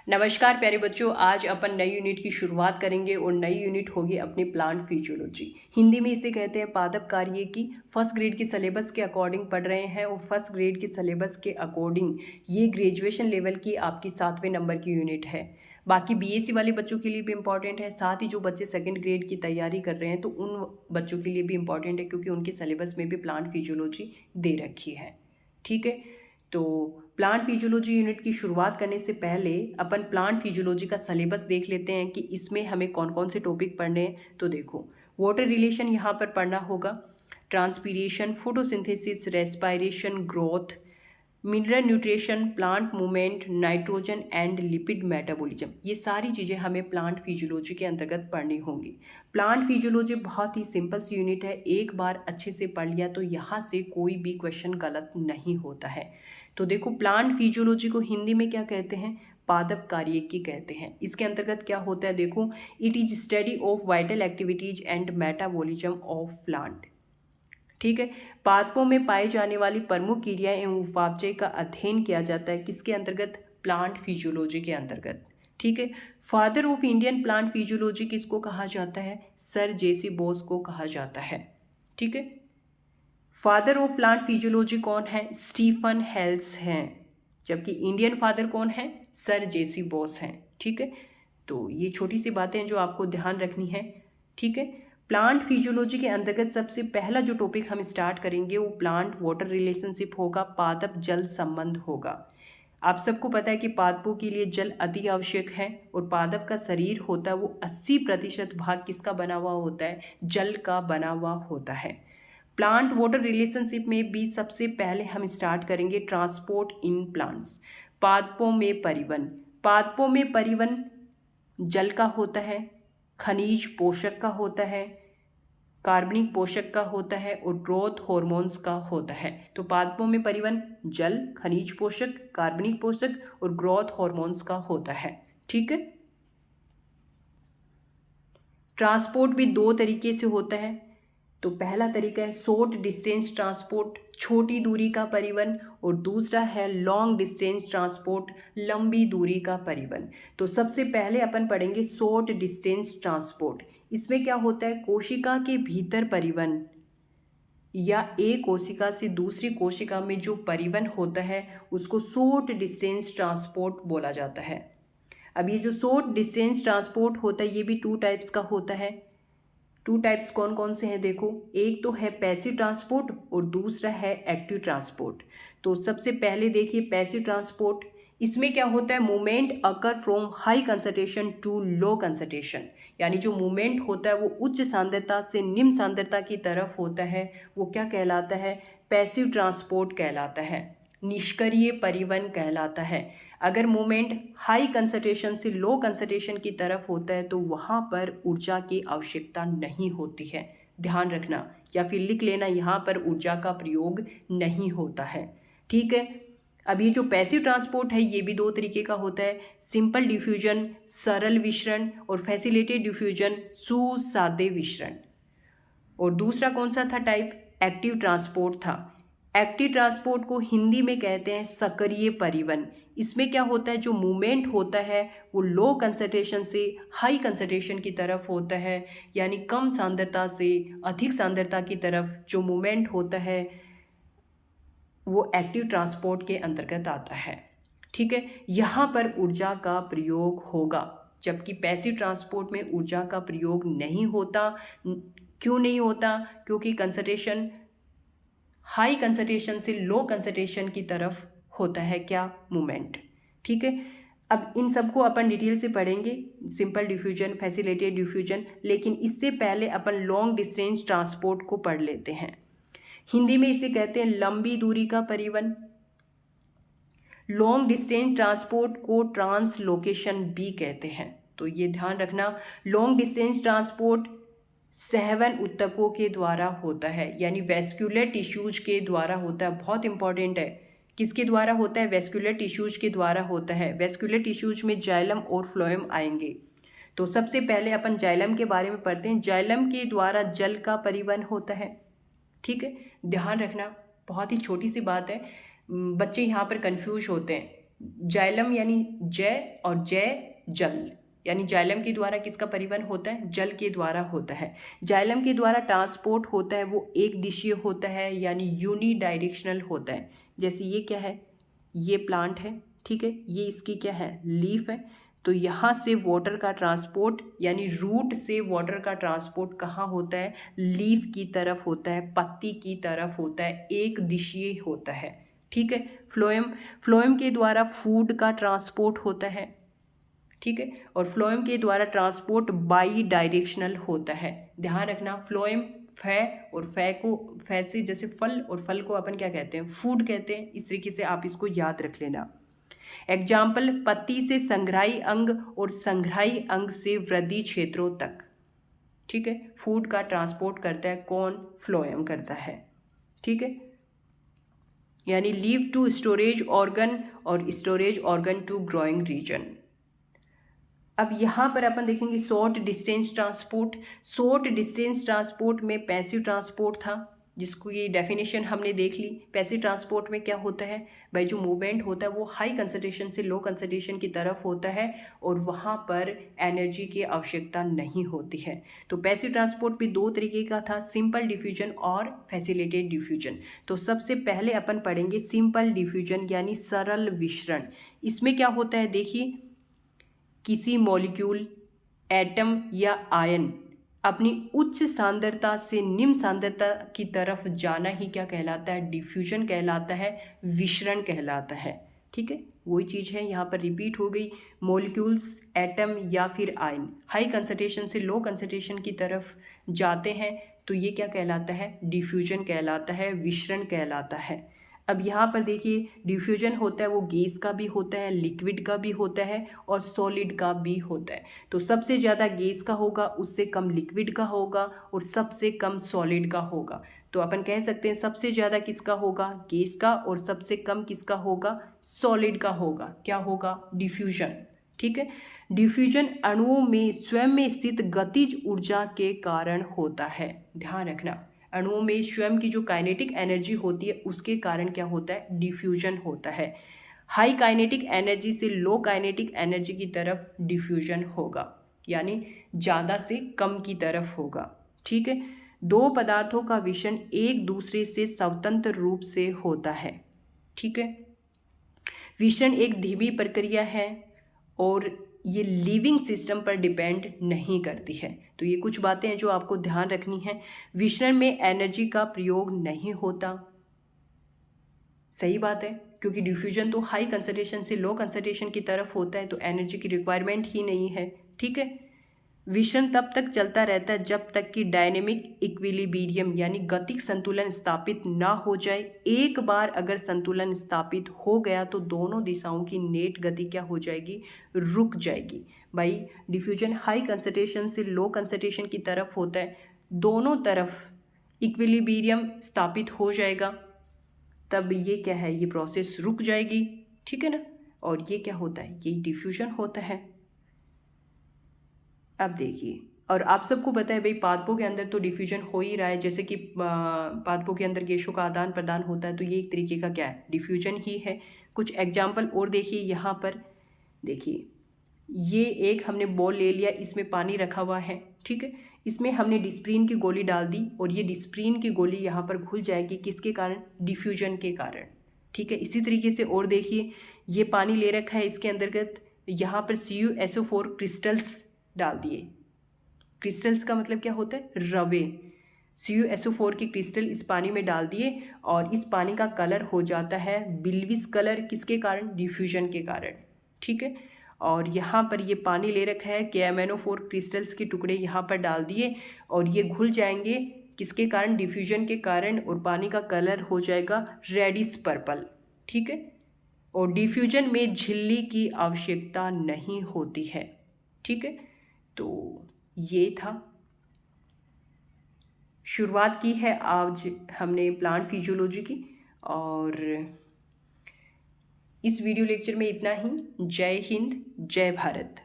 नमस्कार प्यारे बच्चों, आज अपन नई यूनिट की शुरुआत करेंगे और नई यूनिट होगी अपनी प्लांट फिजियोलॉजी। हिंदी में इसे कहते हैं पादप कार्य की। फर्स्ट ग्रेड के सिलेबस के अकॉर्डिंग पढ़ रहे हैं और फर्स्ट ग्रेड के सिलेबस के अकॉर्डिंग ये ग्रेजुएशन लेवल की आपकी 7वें नंबर की यूनिट है। बाकी बीएससी वाले बच्चों के लिए भी इम्पॉर्टेंट है, साथ ही जो बच्चे सेकंड ग्रेड की तैयारी कर रहे हैं तो उन बच्चों के लिए भी इम्पॉर्टेंट है, क्योंकि उनके सिलेबस में भी प्लांट फिजियोलॉजी दे रखी है। ठीक है, तो प्लांट फिजियोलॉजी यूनिट की शुरुआत करने से पहले अपन प्लांट फिजियोलॉजी का सिलेबस देख लेते हैं कि इसमें हमें कौन कौन से टॉपिक पढ़ने हैं। तो देखो, वाटर रिलेशन यहाँ पर पढ़ना होगा, transpiration, photosynthesis, respiration, growth, mineral nutrition, plant movement, nitrogen and lipid metabolism, ये सारी चीज़ें हमें प्लांट फिजियोलॉजी के अंतर्गत पढ़नी होंगी। प्लांट फिजियोलॉजी बहुत ही सिंपल सी यूनिट है, एक बार अच्छे से पढ़ लिया तो यहाँ से कोई भी क्वेश्चन गलत नहीं होता है। तो देखो, प्लांट फिजियोलॉजी को हिंदी में क्या कहते हैं? पादप कार्यकी कहते हैं। इसके अंतर्गत क्या होता है? देखो, it is study of vital activities and metabolism of plant. ठीक है, पादपों में पाई जाने वाली प्रमुख क्रियाएं एवं उपापचय का अध्ययन किया जाता है। किसके अंतर्गत? प्लांट फिजियोलॉजी के अंतर्गत। ठीक है, father of Indian plant physiology किसको कहा जाता है? सर जेसी बोस को कहा जाता है। ठीक है, फादर ऑफ प्लांट फिजियोलॉजी कौन है? स्टीफन हेल्स हैं, जबकि इंडियन फादर कौन है? सर जेसी बोस हैं। ठीक है, तो ये छोटी सी बातें जो आपको ध्यान रखनी है। ठीक है, प्लांट फिजियोलॉजी के अंतर्गत सबसे पहला जो टॉपिक हम स्टार्ट करेंगे वो प्लांट वाटर रिलेशनशिप होगा, पादप जल संबंध होगा। आप सबको पता है कि पादपों के लिए जल अति आवश्यक है और पादप का शरीर होता है वो 80% भाग किसका बना हुआ होता है? जल का बना हुआ होता है। प्लांट वाटर रिलेशनशिप में भी सबसे पहले हम स्टार्ट करेंगे ट्रांसपोर्ट इन प्लांट्स, पादपों में परिवहन। पादपों में परिवहन जल का होता है, खनिज पोषक का होता है, कार्बनिक पोषक का होता है और ग्रोथ हार्मोन्स का होता है। तो पादपों में परिवहन जल, खनिज पोषक, कार्बनिक पोषक और ग्रोथ हार्मोन्स का होता है। ठीक है, ट्रांसपोर्ट भी दो तरीके से होता है। तो पहला तरीका है शॉर्ट डिस्टेंस ट्रांसपोर्ट, छोटी दूरी का परिवहन, और दूसरा है लॉन्ग डिस्टेंस ट्रांसपोर्ट, लंबी दूरी का परिवहन। तो सबसे पहले अपन पढ़ेंगे शॉर्ट डिस्टेंस ट्रांसपोर्ट। इसमें क्या होता है? कोशिका के भीतर परिवहन या एक कोशिका से दूसरी कोशिका में जो परिवहन होता है उसको शॉर्ट डिस्टेंस ट्रांसपोर्ट बोला जाता है। अब ये जो शॉर्ट डिस्टेंस ट्रांसपोर्ट होता है ये भी 2 टाइप्स का होता है। 2 टाइप्स कौन कौन से हैं? देखो, एक तो है पैसिव ट्रांसपोर्ट और दूसरा है एक्टिव ट्रांसपोर्ट। तो सबसे पहले देखिए पैसिव ट्रांसपोर्ट। इसमें क्या होता है? Movement occur from high concentration to low concentration, यानी जो मूवमेंट होता है वो उच्च सांद्रता से निम्न सांद्रता की तरफ होता है, वो क्या कहलाता है? पैसिव ट्रांसपोर्ट कहलाता है, निष्क्रिय परिवहन कहलाता है। अगर मूवमेंट हाई कंसंट्रेशन से लो कंसंट्रेशन की तरफ होता है तो वहाँ पर ऊर्जा की आवश्यकता नहीं होती है, ध्यान रखना, या फिर लिख लेना, यहाँ पर ऊर्जा का प्रयोग नहीं होता है। ठीक है, अब ये जो पैसिव ट्रांसपोर्ट है ये भी 2 तरीके का होता है, सिंपल डिफ्यूजन, सरल विसरण, और फैसिलिटेटेड डिफ्यूजन, सुसादे विसरण। और दूसरा कौन सा था टाइप? एक्टिव ट्रांसपोर्ट था। एक्टिव ट्रांसपोर्ट को हिंदी में कहते हैं सक्रिय परिवहन। इसमें क्या होता है? जो मूवमेंट होता है वो लो कंसंट्रेशन से हाई कंसंट्रेशन की तरफ होता है, यानी कम सांद्रता से अधिक सांद्रता की तरफ जो मूवमेंट होता है वो एक्टिव ट्रांसपोर्ट के अंतर्गत आता है। ठीक है, यहाँ पर ऊर्जा का प्रयोग होगा, जबकि पैसिव ट्रांसपोर्ट में ऊर्जा का प्रयोग नहीं होता। क्यों नहीं होता? क्योंकि कंसंट्रेशन हाई कंसंट्रेशन से लो कंसंट्रेशन की तरफ होता है क्या? मूवमेंट। ठीक है, अब इन सबको अपन डिटेल से पढ़ेंगे, सिंपल डिफ्यूजन, फैसिलिटेटेड डिफ्यूजन, लेकिन इससे पहले अपन लॉन्ग डिस्टेंस ट्रांसपोर्ट को पढ़ लेते हैं। हिंदी में इसे कहते हैं लंबी दूरी का परिवहन। लॉन्ग डिस्टेंस ट्रांसपोर्ट को ट्रांसलोकेशन भी कहते हैं। तो ये ध्यान रखना, लॉन्ग डिस्टेंस ट्रांसपोर्ट सहवन ऊतकों के द्वारा होता है, यानी वेस्कुलर टिश्यूज के द्वारा होता है। बहुत इंपॉर्टेंट है, किसके द्वारा होता है? वेस्कुलर टिश्यूज के द्वारा होता है। वेस्कुलर टिश्यूज में जाइलम और फ्लोएम आएंगे। तो सबसे पहले अपन जाइलम के बारे में पढ़ते हैं। जाइलम के द्वारा जल का परिवहन होता है। ठीक है, ध्यान रखना, बहुत ही छोटी सी बात है, बच्चे यहाँ पर कंफ्यूज होते हैं। जाइलम यानी जय और जय जल, यानी जाइलम के द्वारा किसका परिवहन होता है? जल के द्वारा होता है। जाइलम के द्वारा ट्रांसपोर्ट होता है वो एक दिशीय होता है यानी यूनी डायरेक्शनल होता है। जैसे ये क्या है? ये प्लांट है, ठीक है, ये इसकी क्या है? लीफ है। तो यहाँ से वाटर का ट्रांसपोर्ट यानी रूट से वाटर का ट्रांसपोर्ट कहाँ होता है? लीफ की तरफ होता है, पत्ती की तरफ होता है, एक दिशीय होता है, ठीक है। फ्लोएम के द्वारा फूड का ट्रांसपोर्ट होता है, ठीक है, और फ्लोएम के द्वारा ट्रांसपोर्ट बाई डायरेक्शनल होता है। ध्यान रखना, फ्लोएम फै और फै से जैसे फल, और फल को अपन क्या कहते हैं? फूड कहते हैं। इस तरीके से आप इसको याद रख लेना। एग्जाम्पल, पत्ती से संग्राही अंग और संग्राही अंग से वृद्धि क्षेत्रों तक, ठीक है। फूड का ट्रांसपोर्ट करता है कौन? फ्लोएम करता है, ठीक है। यानी लीव टू स्टोरेज ऑर्गन और storage organ to growing region. अब यहाँ पर अपन देखेंगे short distance transport. Short distance transport में पैसिव ट्रांसपोर्ट था, जिसको ये डेफिनेशन हमने देख ली। पैसिव ट्रांसपोर्ट में क्या होता है भाई? जो मूवमेंट होता है वो हाई कंसंट्रेशन से लो कंसंट्रेशन की तरफ होता है और वहाँ पर एनर्जी की आवश्यकता नहीं होती है। तो पैसिव ट्रांसपोर्ट भी दो तरीके का था, सिंपल डिफ्यूजन और फैसिलिटेटेड डिफ्यूजन। तो सबसे पहले अपन पढ़ेंगे सिंपल डिफ्यूजन यानी सरल विसरण। इसमें क्या होता है देखिए, किसी मॉलिक्यूल, एटम या आयन अपनी उच्च सांद्रता से निम्न सांद्रता की तरफ जाना ही क्या कहलाता है? डिफ्यूजन कहलाता है, विसरण कहलाता है, ठीक है। वही चीज़ है यहाँ पर रिपीट हो गई। मॉलिक्यूल्स, एटम या फिर आयन हाई कंसंट्रेशन से लो कंसंट्रेशन की तरफ जाते हैं तो ये क्या कहलाता है? डिफ्यूजन कहलाता है, विसरण कहलाता है। अब यहाँ पर देखिए, डिफ्यूजन होता है वो गैस का भी होता है, लिक्विड का भी होता है और सॉलिड का भी होता है। तो सबसे ज़्यादा गैस का होगा, उससे कम लिक्विड का होगा और सबसे कम सॉलिड का होगा। तो अपन कह सकते हैं सबसे ज़्यादा किसका होगा? गैस का, और सबसे कम किसका होगा? सॉलिड का होगा। क्या होगा? डिफ्यूजन, ठीक है। डिफ्यूजन अणुओं में स्वयं में स्थित गतिज ऊर्जा के कारण होता है। ध्यान रखना, अणुओं में स्वयं की जो काइनेटिक एनर्जी होती है उसके कारण क्या होता है? डिफ्यूजन होता है। हाई काइनेटिक एनर्जी से लो काइनेटिक एनर्जी की तरफ डिफ्यूजन होगा, यानी ज़्यादा से कम की तरफ होगा, ठीक है। दो पदार्थों का विषण एक दूसरे से स्वतंत्र रूप से होता है, ठीक है। विषण एक धीमी प्रक्रिया है और ये लिविंग सिस्टम पर डिपेंड नहीं करती है। तो ये कुछ बातें हैं जो आपको ध्यान रखनी है। विषण में एनर्जी का प्रयोग नहीं होता, सही बात है, क्योंकि डिफ्यूजन तो हाई कंसंट्रेशन से लो कंसंट्रेशन की तरफ होता है तो एनर्जी की रिक्वायरमेंट ही नहीं है, ठीक है। विषण तब तक चलता रहता है जब तक कि डायनेमिक इक्विलिब्रियम यानी गतिक संतुलन स्थापित ना हो जाए। एक बार अगर संतुलन स्थापित हो गया तो दोनों दिशाओं की नेट गति क्या हो जाएगी? रुक जाएगी। भाई डिफ्यूजन हाई कंसंट्रेशन से लो कंसंट्रेशन की तरफ होता है, दोनों तरफ इक्विलिब्रियम स्थापित हो जाएगा, तब ये क्या है? ये प्रोसेस रुक जाएगी, ठीक है ना। और ये क्या होता है? ये डिफ्यूजन होता है। अब देखिए, और आप सबको पता है भाई पादपों के अंदर तो डिफ्यूजन हो ही रहा है, जैसे कि पादपों के अंदर गैसों का आदान प्रदान होता है, तो ये एक तरीके का क्या है? डिफ्यूजन ही है। कुछ एग्जाम्पल और देखिए यहाँ पर, देखिए ये एक हमने बॉल ले लिया, इसमें पानी रखा हुआ है, ठीक है। इसमें हमने डिस्प्रिन की गोली डाल दी और ये डिस्प्रिन की गोली यहाँ पर घुल जाएगी, किसके कारण? डिफ्यूजन के कारण, ठीक है। इसी तरीके से और देखिए, ये पानी ले रखा है, इसके अंतर्गत यहाँ पर CuSO4 क्रिस्टल्स डाल दिए। क्रिस्टल्स का मतलब क्या होता है? रवे। CuSO4 के क्रिस्टल इस पानी में डाल दिए और इस पानी का कलर हो जाता है बिल्विस कलर, किसके कारण? डिफ्यूजन के कारण, ठीक है। और यहाँ पर ये पानी ले रखा है, KMnO4 क्रिस्टल्स के टुकड़े यहाँ पर डाल दिए और ये घुल जाएंगे, किसके कारण? डिफ्यूजन के कारण, और पानी का कलर हो जाएगा रेडिश पर्पल, ठीक है। और डिफ्यूजन में झिल्ली की आवश्यकता नहीं होती है, ठीक है। तो ये था, शुरुआत की है आज हमने प्लांट फिजियोलॉजी की, और इस वीडियो लेक्चर में इतना ही। जय हिंद, जय भारत।